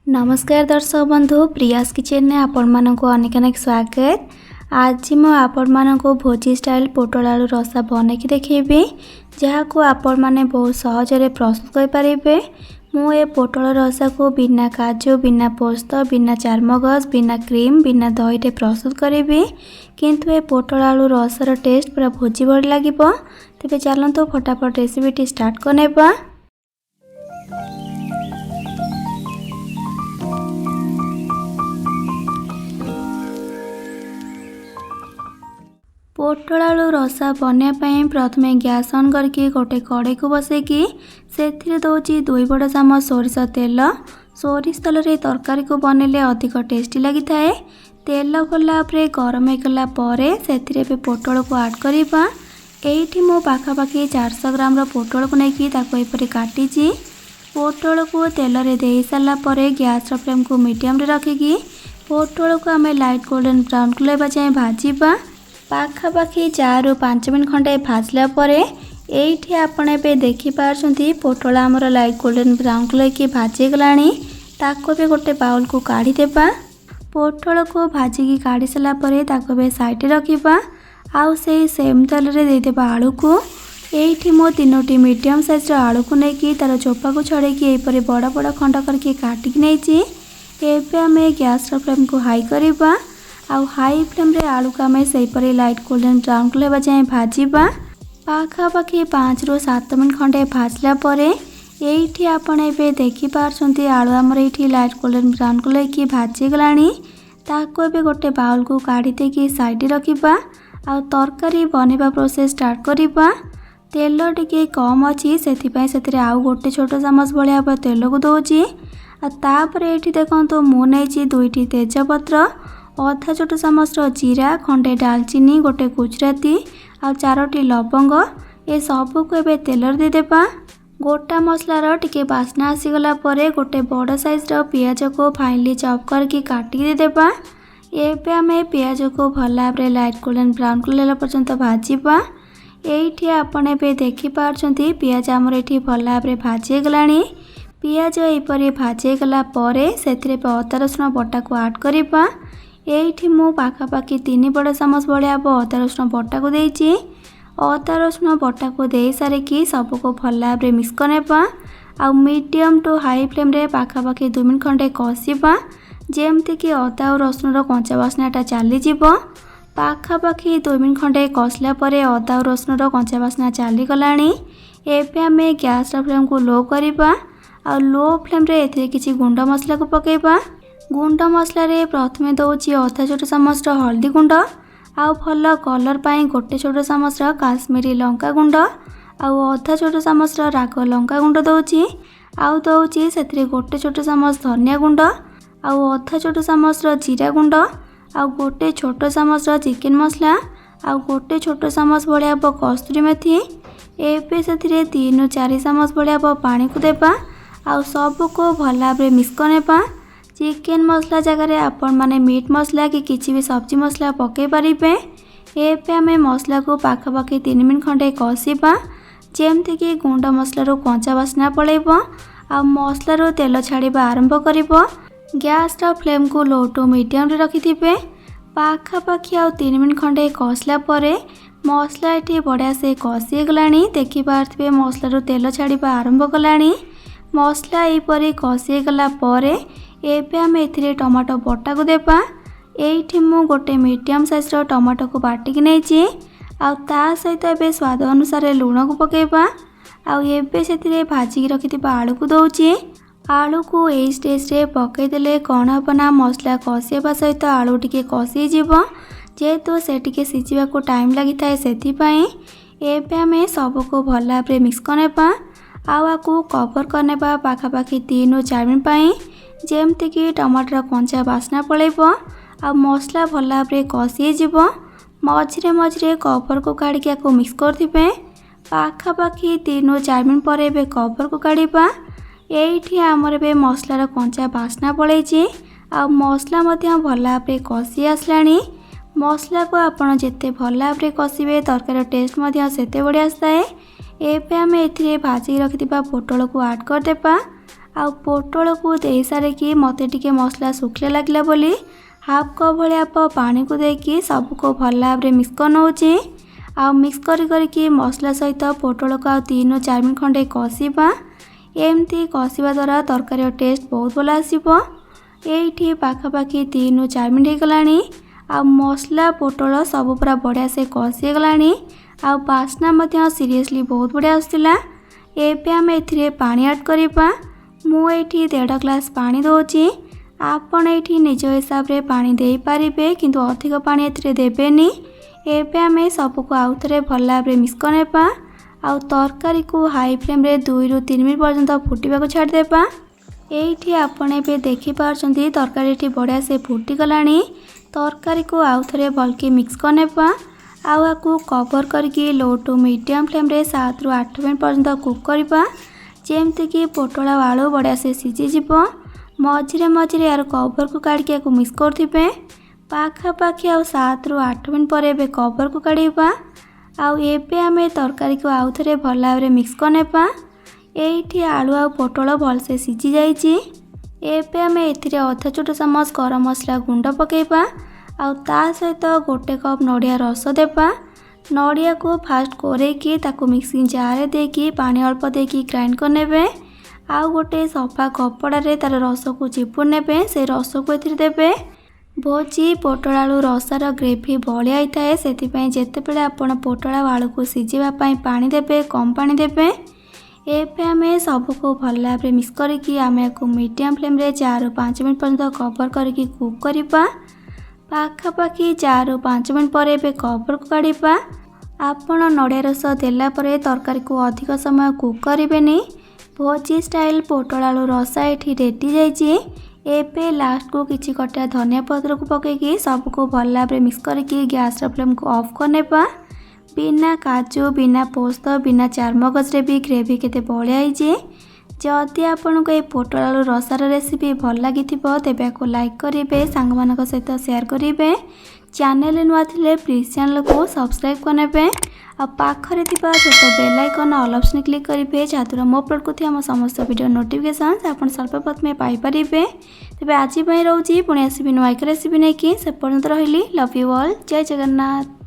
नमस्कार दर्शक बंधु प्रियास किचन ने आपण मानक अनेक अनेक स्वागत। आज मु आपण मानक भोजी स्टाइल पोटल आलू रसा बनैकी देखेबी जहाँ को आपण माने बहुत सहजरे प्रस्तुत कर पारिबे। मु ए पोटल रसा को बिना काजू बिना पोस्त बिना चारमगज बिना क्रीम बिना दही रे प्रस्तुत करेबी किंतु ए पोटल आलू रसार टेस्ट पूरा भोजी भली लागिबो। तेबे चलंतु फटाफट रेसिपीटी स्टार्ट करनेबा। पोटल आलू रसा बनवाई प्रथम गैस ऑन करके गोटे कड़े को बसैकी से दौची 2 बड़ चामच सोरिष तेल। सोरिष तेल रे तरकारी को बनइले अधिक टेस्टी लगी थाए। तेल गला गरम होगला से पोटल को ऐड करवा। एठी मो पाखापाखि 400 ग्राम पोटल को लेकिन तापर काटी। पोटल को तेल रे दे सारा गैस फ्लेम को मीडियम रे रखिकी पोटल को आम लाइट गोल्डन ब्राउन कलर जाए भाजवा। पाखापाखि 4 ରୁ 5 मिनट खंडे भाजला परे एठी आपण ए देखि पारछंती पोटल हमर लाइट गोल्डन ब्राउन कलर की भाजी गलानी। ताको भी गोटे बाउल को काढ़ी देबा। पोटल को भाजी की काढ़ी सला परे ताको बे साइड रखिबा। आउ से सेम तेल रे दे देबा आलू को। एठी मो 3टी मीडियम साइज रो आलू को नेकी तार चोपा को छड़ेकी एपरे बड़ बड़ खंड करके काटिक नेची। एबे हमें गैस रो फ्लेम को हाई करबा। आउ हाई फ्लेम रे आलू को हमें सही परे लाइट गोल्डन ब्राउन कलर जाए भाजवा। पाखापाखि 5 ରୁ 7 मिनट खंडे भाजला परे एठी आपण एबे देखि पारछंती आलू हमर एठी लाइट गोल्डन ब्राउन कलर की भाजी गलानी। ताको एबे गोटे बाउल को काढ़ी देकी साइड रखिबा। आउ तरकारी बनेबा प्रोसेस स्टार्ट करिबा। तेल टिके कम अछि सेथिपय सेथिरे आउ गोटे छोट चामच भलिया तेल को दोची। आ तापर एठी देखंतो मु नैची 2टी तेजपत्र अधा छोट चामच जीरा खंडे डालचीनी गोटे गुजराती आ 4टी लवंग ए सबू को एबे तेल दे देबा। गोटा मसलार टिके बास्ना आसीगला परे गोटे बड़ साइज पियाज को फाइनली चॉप करके काटी दे देबा। एबे हमें पियाज को भल भाव लाइट गोल्डन ब्राउन कलर पर्यंत भाजवा। एठी आपण एबे देखि पारछंती पियाज हमर एठी भल भाव भाजी गलानी। पियाज एपरी भाजी गला परे सेथिरे अदा रसुण बटा को ऐड करबा। एठी मु पाखापाखि 3 बड़ चामच भलिया अदा रसुण बटा को देइछि। अदा रसुण बटा को दे सारिकी सबको भल भाव मिक्स करनेबा। आ मीडियम टू हाई फ्लेम रे पाखापाखि 2 मिनट खंडे कषिबा जेमती कि अदा और रसुण रो कंचा बास्नाटा चली जिवो। पाखापाखि 2 मिनट खंडे कषला परे अदा और रसुण रो कंचा बास्ना चली गलानी। एबे हमें गैस फ्लेम को लो करबा। आ लो फ्लेम रे एथिरे किछि गुंड मसला को पकेबा। गुंड मसला रे प्रथमे दौची अधा छोट चामच हल्दी गुंड आउ भल कलर पाई गोटे छोट चामच काश्मीरी लंका गुंड आउ अधा छोट चामच राग लंका गुंड दौची। आउ दौची सेथिरे गोटे छोट चामच धनिया गुंड आउ अधा छोट चामच जीरा गुंड आउ गोटे छोट चामच चिकन मसला आउ गोटे छोट चामच भलिया कस्तूरी मेथी। एबे सेथिरे 3 ରୁ 4 चामच भलिया पानी को देबा। आउ सब को भल भाव मिक्स करनेबा। चिकेन मसला जगह आपण माने मीट मसला कि किसी भी सब्जी मसला पके पारिबे। एबे हमें मसला को पाखापाखि 3 मिनट खंडे कषिबा जेमती कि गुंड मसला रो कंचा बास्ना पळेबो आ मसला रो तेल छाड़िबा आरंभ करिबो। गैस रो फ्लेम को लो टू मीडियम रे रखिथिबे। पाखापाखि आ 3 मिनट खंडे कषला परे मसला एठी बढ़िया से कषि गलानी। देखि पारथिबे मसला रो तेल छाड़िबा आरंभ कलानी। मसला एपरी कषि गला परे एबे हम एथिरे टमाटो बटा को देबा। एठी मु गोटे मीडियम साइज रो टमाटो को बाटिक नेची। आ ता सहित एबे स्वाद अनुसार लूण को पकेबा। आ एबे सेथिरे भाजी रखिथिबा आलू को दौची। आलू को ए स्टेज रे पके देले कोन हबना मसला कषिबा सहित आलू टिके कषि जीवो जेहेतु से टिके सिझिबा को टाइम लागि थाए सेथि पई। एबे हमें सब को भल भाव मिक्स करनेबा। आकु कवर करनेबा पाखापाखि 3 ରୁ 4 मिनट पई जेमती कि टमाटर कंचा बास्ना पळेबो आ मसला भल भाव कषि जीवो। मझिरे मझिरे कवर को काढ़ी को मिक्स करथिबे। पाखापाखि 3 ରୁ 4 मिनट पर एबे कवर को काढ़ीबा। एठी हमर एबे मसलार कंचा बास्ना पळेछि आ मसला मध्य भल भाव कषि आसलानी। मसला को आपण जेते भल भाव कषिबे तरकारी टेस्ट मध्य सेते बढ़िया आसताए। एबे आम एथिरे भाजी रखिथिबा पोटल को ऐड कर देबा। आउ पोटल को दे सारिकी मते टिके मसला सुखिला लगिला बोली हाफ कप भलिया पानी को देकी सबको भल भाव में मिक्स कर आउ मिक्स करके मसला सहित पोटल को आउ 3-4 मिनट खंडे कषिबा। एमती कषिबा द्वारा तरकारी टेस्ट बहुत भल आसीबो। एठी पाखापाखी 3-4 मिनट होगलानी आ मसला पोटल सब पूरा बढ़िया से कषि गलानी आ बास्ना मध्य सीरियसली बहुत बढ़िया आसला। एबे आम एथिरे पानी ऐड करिबा। मु एठी 1.5 ग्लास पानी दोची। आपण एठी निज हिसाब रे पानी दे पारिबे किंतु अधिक पानी एथिरे देबेनी। एबे आम सबको आउ थरे भल भाव में मिक्स करनेबा आ तरकारी को हाई फ्लेम रे 2-3 मिनट पर्यंत फुटिबा को छाड़ देबा। एठी आपण एबे देखि पारछंती तरकारी एठी बढ़िया से फुटी गलानी। तरकारी को आउ थरे भलके मिक्स करनेबा आउ आकु कवर करके लो टू मीडियम फ्लेम रे 7-8 मिनट पर्यंत कुक करबा जेमति कि पोटल आलू बढ़िया से सीझी जिवो। मझिरे मझिरे यार कवर को काढ़ी आकु मिक्स करथिबे। पाखापाखी आउ 7-8 मिनट पर एबे कवर को काढ़ीबा आउ एबे आमे तरकारी को आउ थरे भल भाव में मिक्स करनेबा। एठी आलू आउ पोटल भल से सीझी जाइछि। एबे आमे एथिरे आधा छोट चामच गरम मसला गुंड पकेबा आउ ता सहित 1 कप नड़िया रस देबा। नड़िया को फास्ट कोरेकी ताकू मिक्सिंग जार देकी पानी अल्प देकी ग्राइंड करनेबे। आउ गोटे सफा कपड़ा रे तार रस को चिपुड़ नेबे। से रस को एथिरे देबे। भोजी पोटल आलू रसार ग्रेवी बलिया होता से जेतेबेले आपण पोटल आलू को सीझीबा पई पानी देबे कम पानी देबे। एबे आमे सबको भल भाव में मिक्स करके आमे को मीडियम फ्लेम रे 4-5 मिनट पर्यंत कवर करके कुक करबा। पाखापाखी 4-5 मिनट पर एबे कवर को काढ़ीबा। आपण नड़िया रस देला परे तरकारी को अधिक समय कुक करिवेनी। भोजी स्टाइल पोटल आलू रसा एठी रेडी जाइछि। एबे लास्ट को किछि कटा धनिया पत्र को पकेकी सबको भल भाव में मिक्स करके गैस फ्लेम को ऑफ करनेबा। बिना काजू बिना पोस्त बिना चारमगज रे भी ग्रेवी केते बढ़िया होइछि। जदि आपनको ये पोटल आलू रसार रेसिपी भल लगी तेबे आपको लाइक करेंगे, सांग मानक सहित शेयर करेंगे। चैनल नुआ थिले प्लीज चैनल को सब्सक्राइब करने आ पाखरे थिबा छोट bell icon all option click करेंगे जहाँद्वारा मो अपलोड को समस्त वीडियो नोटिफिकेशन आप सर्वप्रथमे पाइपर। तेज आज रोची पुणी आसबि नुआ एक रेसिपी नहीं कि से पर्यंत रही। Love you all. जय जगन्नाथ।